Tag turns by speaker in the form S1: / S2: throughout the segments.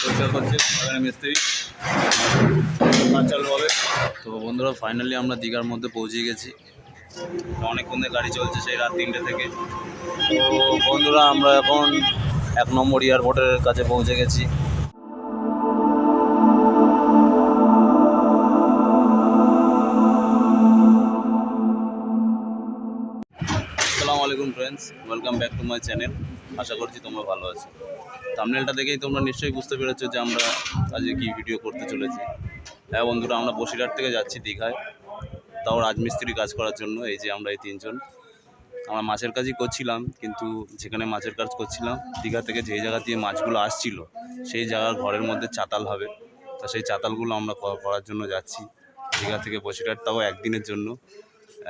S1: পরিষ্কার করছে এখানে মিস্ত্রি কাজ চালু হবে। তো বন্ধুরা ফাইনালি আমরা দীঘার মধ্যে পৌঁছে গেছি। অনেকক্ষণ ধরে গাড়ি চলছে, সেই রাত 3টে থেকে। তো বন্ধুরা আমরা এখন 1 নম্বর এয়ারপোর্টের কাছে পৌঁছে গেছি। আসসালামু আলাইকুম friends, welcome back to my channel. আশা করছি তোমরা ভালো আছো। থাম্বনেলটা দেখেই তোমরা নিশ্চয়ই বুঝতে পেরেছো যে আমরা আজকে কী ভিডিও করতে চলেছি। হ্যাঁ বন্ধুরা, আমরা বসিরহাট থেকে যাচ্ছি দীঘায়, তাও রাজমিস্ত্রি কাজ করার জন্য। এই যে আমরা এই 3 জন, আমরা মাছের কাজই করছিলাম, কিন্তু যেখানে মাছের কাজ করছিলাম দীঘা থেকে যেই জায়গা দিয়ে মাছগুলো আসছিল সেই জায়গার ঘরের মধ্যে চাতাল হবে। তা সেই চাতালগুলো আমরা করার জন্য যাচ্ছি দীঘা থেকে বসিরহাট, তাও একদিনের জন্য।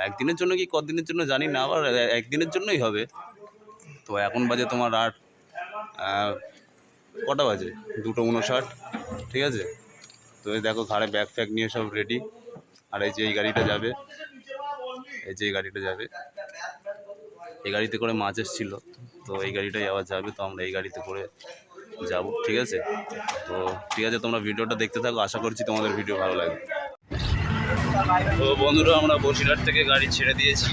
S1: একদিনের জন্য কি কদিনের জন্য জানি না, আবার একদিনের জন্যই হবে। তো এখন বাজে তোমার রাত কটা বাজে, 2:59, ঠিক আছে। তো এই দেখো ঘাড়ে ব্যাগ ফ্যাগ নিয়ে সব রেডি। আর এই যে এই গাড়িটা যাবে, এই যে এই গাড়িটা যাবে, এই গাড়িতে করে মাছ এসেছিল, তো এই গাড়িটাই আবার যাবে। তো আমরা এই গাড়িতে করে যাব, ঠিক আছে। তো ঠিক আছে, তোমরা ভিডিওটা দেখতে থাকো, আশা করছি তোমাদের ভিডিও ভালো লাগবে। তো বন্ধুরা আমরা বসিরহাট থেকে গাড়ি ছেড়ে দিয়েছি,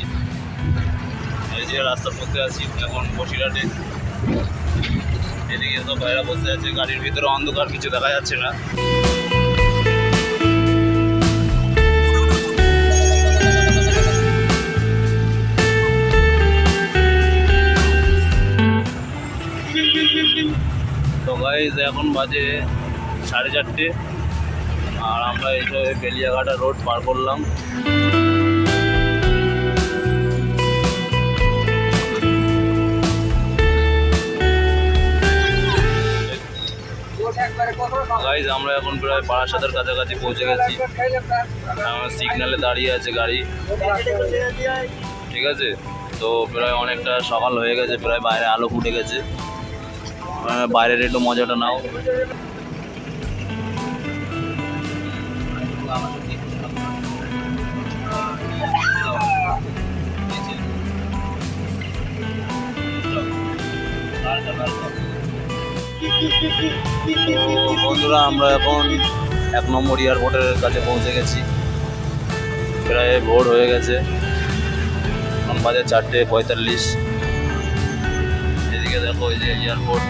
S1: এই যে রাস্তার মধ্যে আছি এখন বসিরহাটে। এদিকে তো ভাইরা বসে আছে, গাড়ির ভিতরে অন্ধকার, কিছু দেখা যাচ্ছে না। তো গাইজ এখন বাজে 4:30, আর আমরা এই যে বেলিয়াঘাটা রোড পার করলাম। গাইজ আমরা এখন প্রায় বারাসাতের কাছাকাছি পৌঁছে গেছি। সিগন্যালে দাঁড়িয়ে আছে গাড়ি, ঠিক আছে। তো প্রায় অনেকটা সকাল হয়ে গেছে, প্রায় বাইরে আলো ফুটে গেছে। বাইরের একটু মজাটা নাও। তো বন্ধুরা আমরা এখন 1 নম্বর এয়ারপোর্টের কাছে পৌঁছে গেছি। প্রায় ভোর হয়ে গেছে, এখন বাজে 4:45। এদিকে দেখো এই যে এয়ারপোর্ট।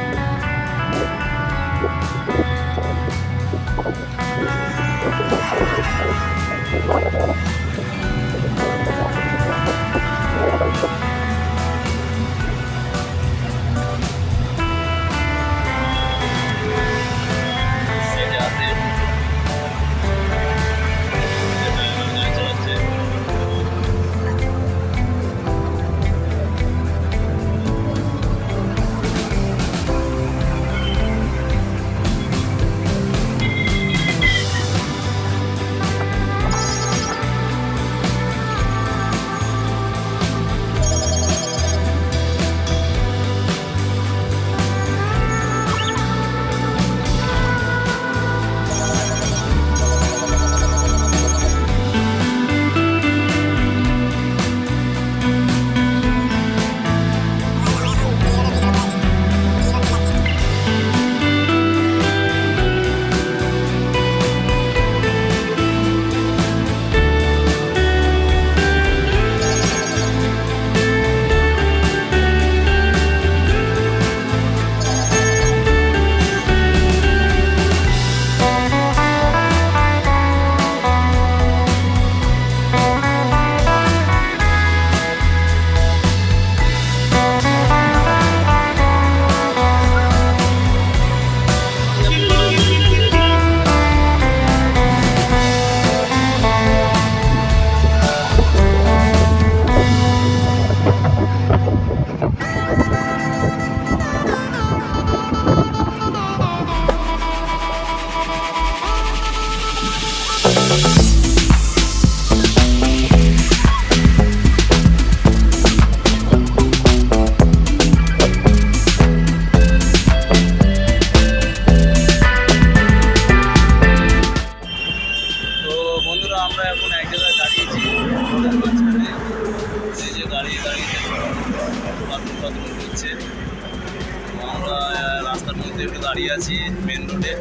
S1: দাঁড়িয়ে আছি মেন রোডে,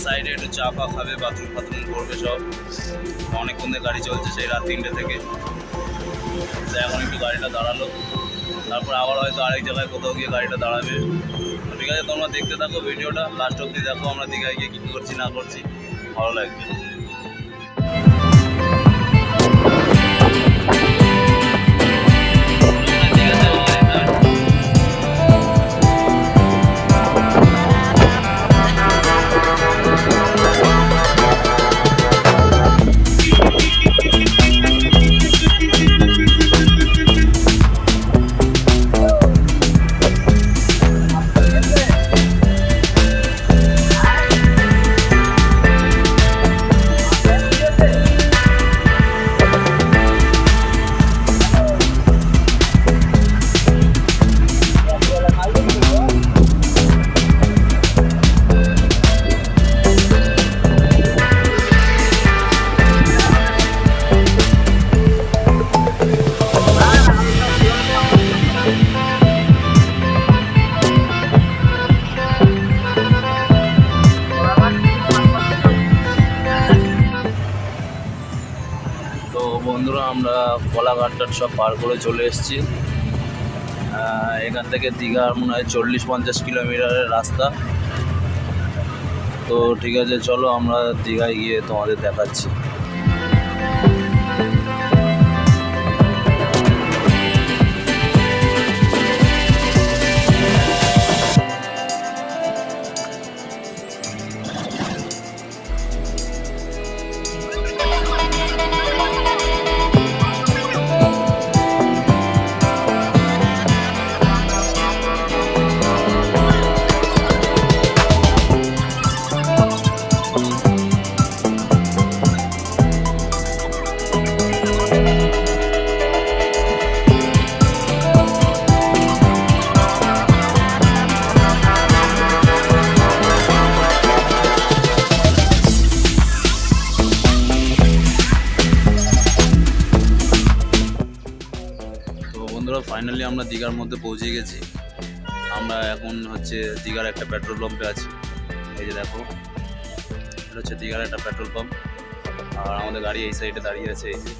S1: সাইডে একটু চা ফা খাবে, বাথরুম ফাথরুম করবে সব। অনেকক্ষণ ধরে গাড়ি চলছে, সেই রাত 3টে থেকে। তো এখন একটু গাড়িটা দাঁড়ালো, তারপর আবার হয়তো আরেক জায়গায় কোথাও গিয়ে গাড়িটা দাঁড়াবে। ঠিক আছে, তোমরা দেখতে থাকো ভিডিওটা লাস্ট অবধি দেখো, আমরা দীঘায় গিয়ে কী করছি না করছি, ভালো লাগবে। তো বন্ধুরা, আমরা কলাঘাটটা সব পার করে চলে এসেছি। এখান থেকে দীঘার মনে হয় 40-50 কিলোমিটারের রাস্তা। তো ঠিক আছে, চলো আমরা দীঘায় গিয়ে তোমাদের দেখাচ্ছি। ফাইনালি আমরা দীঘার মধ্যে পৌঁছে গেছি। আমরা এখন হচ্ছে দীঘার একটা পেট্রোল পাম্পে আছি। এই যে দেখো, এটা হচ্ছে দীঘার একটা পেট্রোল পাম্প। আর আমাদের গাড়ি এই সাইডে দাঁড়িয়ে আছে। এই যে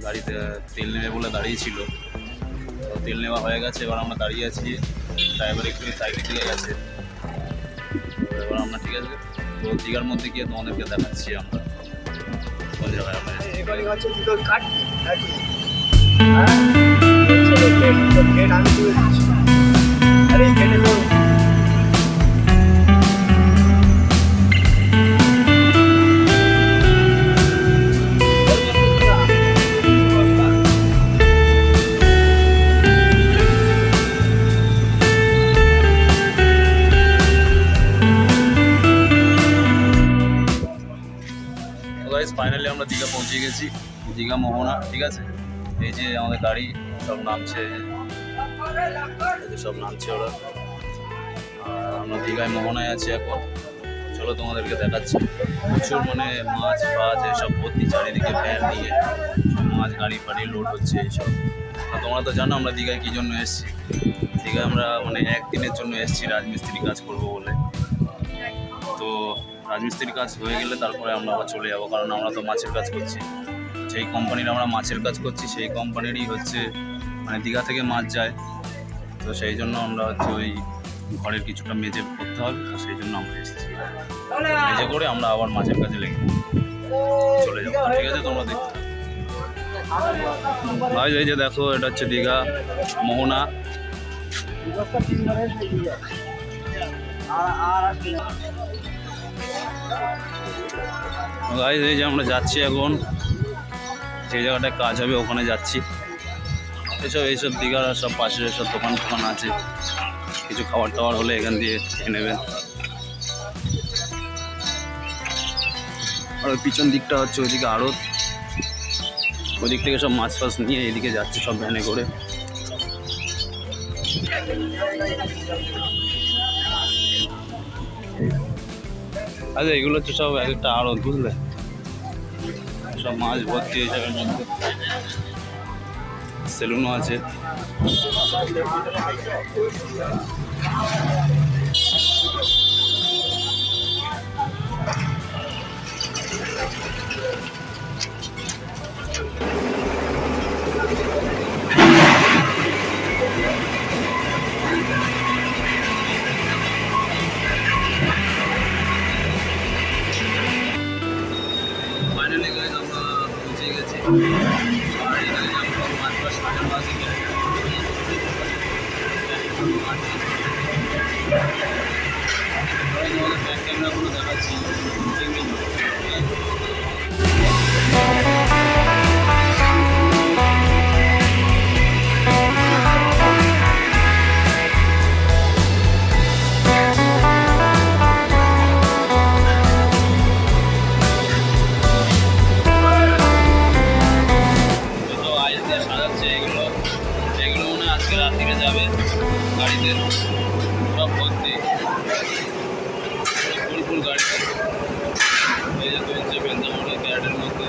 S1: গাড়িতে তেল নেবে বলে দাঁড়িয়েছিল, তো তেল নেওয়া হয়ে গেছে। এবার আমরা দাঁড়িয়ে আছি, ড্রাইভার একটু সাইডে দিয়ে গেছে। এবার আমরা ঠিক আছে, তো দীঘার মধ্যে গিয়ে তোমাদেরকে দেখাচ্ছি আমরা কোন জায়গায় আমরা। ফাইনালি আমরা দীঘা পৌঁছে গেছি, দীঘা মোহনা। ঠিক আছে, এই যে আমাদের গাড়ি সব নামছে, সব নামছে ওরা। আমরা দীঘায় মোহনায় আছি এখন। চলো তোমাদেরকে দেখাচ্ছি। প্রচুর মানে মাছ ফাছ এসব ভর্তি, চারিদিকে ভ্যান নিয়ে সব মাছ গাড়ি ফাড়ি লোড হচ্ছে এইসব। আর তোমরা তো জানো আমরা দীঘায় কী জন্য এসেছি। দীঘায় আমরা মানে একদিনের জন্য এসেছি রাজমিস্ত্রি কাজ করবো বলে। তো রাজমিস্ত্রির কাজ হয়ে গেলে তারপরে আমরা আবার চলে যাবো, কারণ আমরা তো মাছের কাজ করছি। যেই কোম্পানির আমরা মাছের কাজ করছি সেই কোম্পানিরই হচ্ছে মানে দীঘা থেকে মাছ যায়। তো সেই জন্য আমরা হচ্ছে ওই ঘরের কিছুটা মেজে করতে হবে, তো সেই জন্য আমরা এসেছি। মেজে করে আমরা আবার মাছের কাজে লেগে চলে যাবো। ঠিক আছে, তোমরা দেখতে ভাই। এই যে দেখো, এটা হচ্ছে দীঘা মোহনা। গাইস, এই যে আমরা যাচ্ছি এখন, যে জায়গাটায় কাজ হবে ওখানে যাচ্ছি। এইসব দীঘার সব পাশে সব দোকান টোকান আছে, কিছু খাবার টাবার হলে এখান দিয়ে খেয়ে নেবেন। আর ওই পিছন দিকটা হচ্ছে ওইদিকে আড়ত, ওই দিক থেকে সব মাছ ফাছ নিয়ে এদিকে যাচ্ছে সব ভ্যানে করে। আচ্ছা, এগুলো হচ্ছে সব এক একটা আড়ত, বুঝলে, সব মাছ ভর্তি এই জায়গার মধ্যে। সেলুনও আছে। ব্যাক ক্যামেরাগুলো দেখাচ্ছি। রাত্রিরে যাবে গাড়িতে সব ভর্তি ফুল ফুল গাড়িতে এই যে চলছে বেঞ্জামনি ক্যারেটের মধ্যে।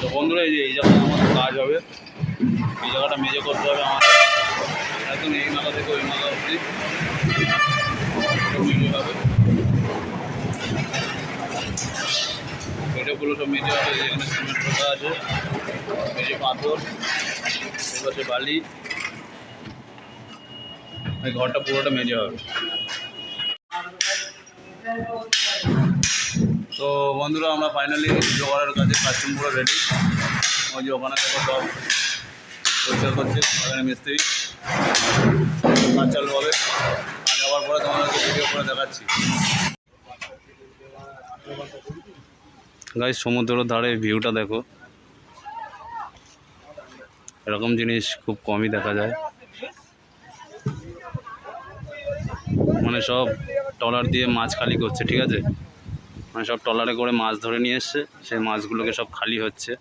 S1: তো বন্ধুরা এই যে এই জায়গায় আমাদের কাজ হবে, এই জায়গাটা মেজে করতে হবে আমাদের একদম এই নালা থেকে ওই নালা অবধি মেজে হবে। এটাগুলো সব মেজে হবে, যেখানে সিমেন্ট পোতা আছে, মেজে পাথর, এপাশে বালি, এই ঘরটা পুরোটা মেজে হবে। তো বন্ধুরা আমরা ফাইনালি জোগাড়ের কাছে কাস্টম পুরো রেডি। ওই যে ওখানে দেখো সব পরিষ্কার করছে, ওখানে মিস্ত্রি কাজ চালু হবে। আর যাওয়ার পরে তোমাদেরকে ভিডিও করে দেখাচ্ছি। গাইস সমুদ্রের ধারে ভিউটা দেখো, এরকম জিনিস খুব কমই দেখা যায়। মানে সব ট্রলার দিয়ে মাছ খালি করছে, ঠিক আছে, মানে সব ট্রলারে করে মাছ ধরে নিয়ে এসছে, সেই মাছগুলোকে সব খালি হচ্ছে।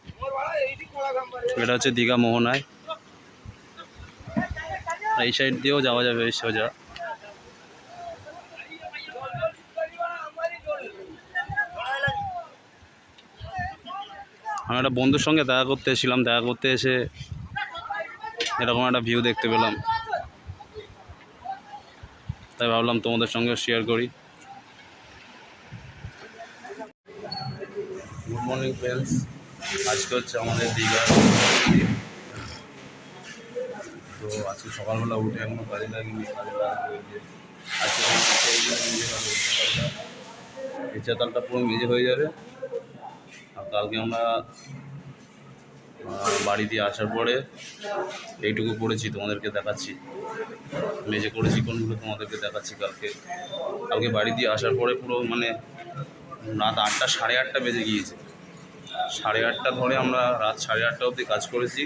S1: এটা হচ্ছে দীঘা মোহনায়। এই সাইড দিয়েও যাওয়া যাবে সোজা। আমি একটা বন্ধুর সঙ্গে দেখা করতে এসেছিলাম, দেখা করতে এসে এরকম একটা ভিউ দেখতে পেলাম, তাই ভাবলাম তোমাদের সঙ্গে শেয়ার করি। গুড মর্নিং ফ্রেন্ডস, আজকে হচ্ছে আমাদের দীঘা। তো আজকে সকালবেলা উঠে এখনো কাজে লাগিনি, আজকে এই চাতালটা পুরো মেজে হয়ে যাবে। আর কালকে আমরা বাড়ি দিয়ে আসার পরে এইটুকু করেছি তোমাদেরকে দেখাচ্ছি, মেজে করেছি কোনগুলো তোমাদেরকে দেখাচ্ছি। কালকে বাড়ি দিয়ে আসার পরে পুরো মানে রাত 8টা 8:30 বেজে গিয়েছে। 8:30 ধরে আমরা রাত 8:30 অবধি কাজ করেছি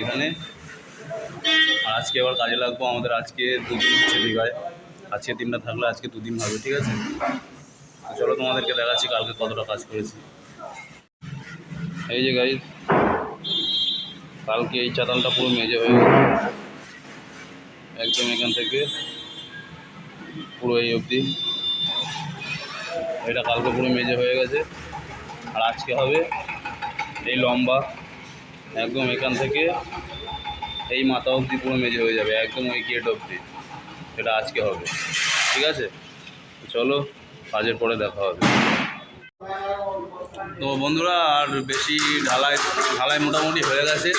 S1: এখানে। আর আজকে আবার কাজে লাগবো। আমাদের আজকে 2 দিন হচ্ছে দীঘায়, আজকে 3টা থাকলে আজকে 2 দিন হবে, ঠিক আছে। চলো তোমাদেরকে দেখাচ্ছি কালকে কতটা কাজ করেছি। এই যে গাইস, কালকে এই চাতালটা পুরো মেজে হয়ে গেছে, একদম এখান থেকে পুরো এই অবধি। এটা কালকে পুরো মেজে হয়ে গেছে। আর আজকে হবে এই লম্বা একদম এখান থেকে এই মাথা অবধি পুরো মেজে হয়ে যাবে, একদম ওই গেট অবধি। এটা আজকে হবে, ঠিক আছে। চলো কাজের পরে দেখা হবে। তো বন্ধুরা আর বেশি ঢালাই মোটামুটি হয়ে গেছে,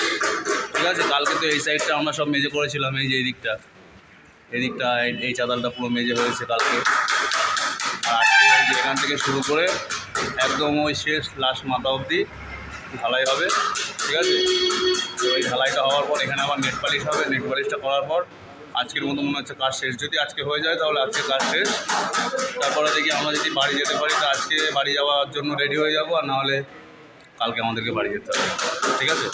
S1: ঠিক আছে। কালকে তো এই সাইডটা আমরা সব মেজে করেছিলাম, এই যে এদিকটা এই চাতালটা পুরো মেজে হয়েছে কালকে। আর আজকে এই যে এখান থেকে শুরু করে একদম ওই শেষ লাস্ট মাথা অবধি ঢালাই হবে, ঠিক আছে। তো এই ঢালাইটা হওয়ার পর এখানে আবার নেট পালিশ হবে। নেট পালিশটা করার পর আজকের মতো মনে হচ্ছে কাজ শেষ। যদি আজকে হয়ে যায় তাহলে আজকে কাজ শেষ। তারপরে দেখি আমরা যদি বাড়ি যেতে পারি তো আজকে বাড়ি যাওয়ার জন্য রেডি হয়ে যাব, আর নাহলে কালকে আমাদেরকে বাড়ি যেতে হবে, ঠিক আছে।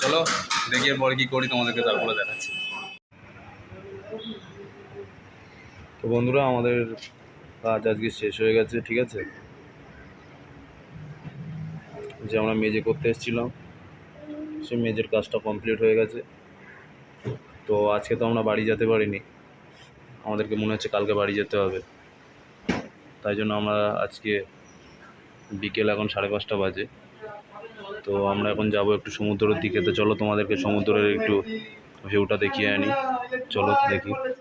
S1: চলো দেখি এরপরে কী করি তোমাদেরকে তারপরে দেখাচ্ছি। তো বন্ধুরা আমাদের কাজ আজকে শেষ হয়ে গেছে, ঠিক আছে। যে আমরা মেজে করতে এসেছিলাম সেই মেজের কাজটা কমপ্লিট হয়ে গেছে। তো আজকে তো আমরা বাড়ি যেতে পারিনি, আমাদেরকে মনে হচ্ছে কালকে বাড়ি যেতে হবে। তাই জন্য আমরা আজকে বিকেল এখন 5:30 বাজে। তো আমরা এখন যাব একটু সমুদ্রের দিকে। তো চলো তোমাদেরকে সমুদ্রের একটু ভিউটা দেখিয়ে আনি, চলো দেখি।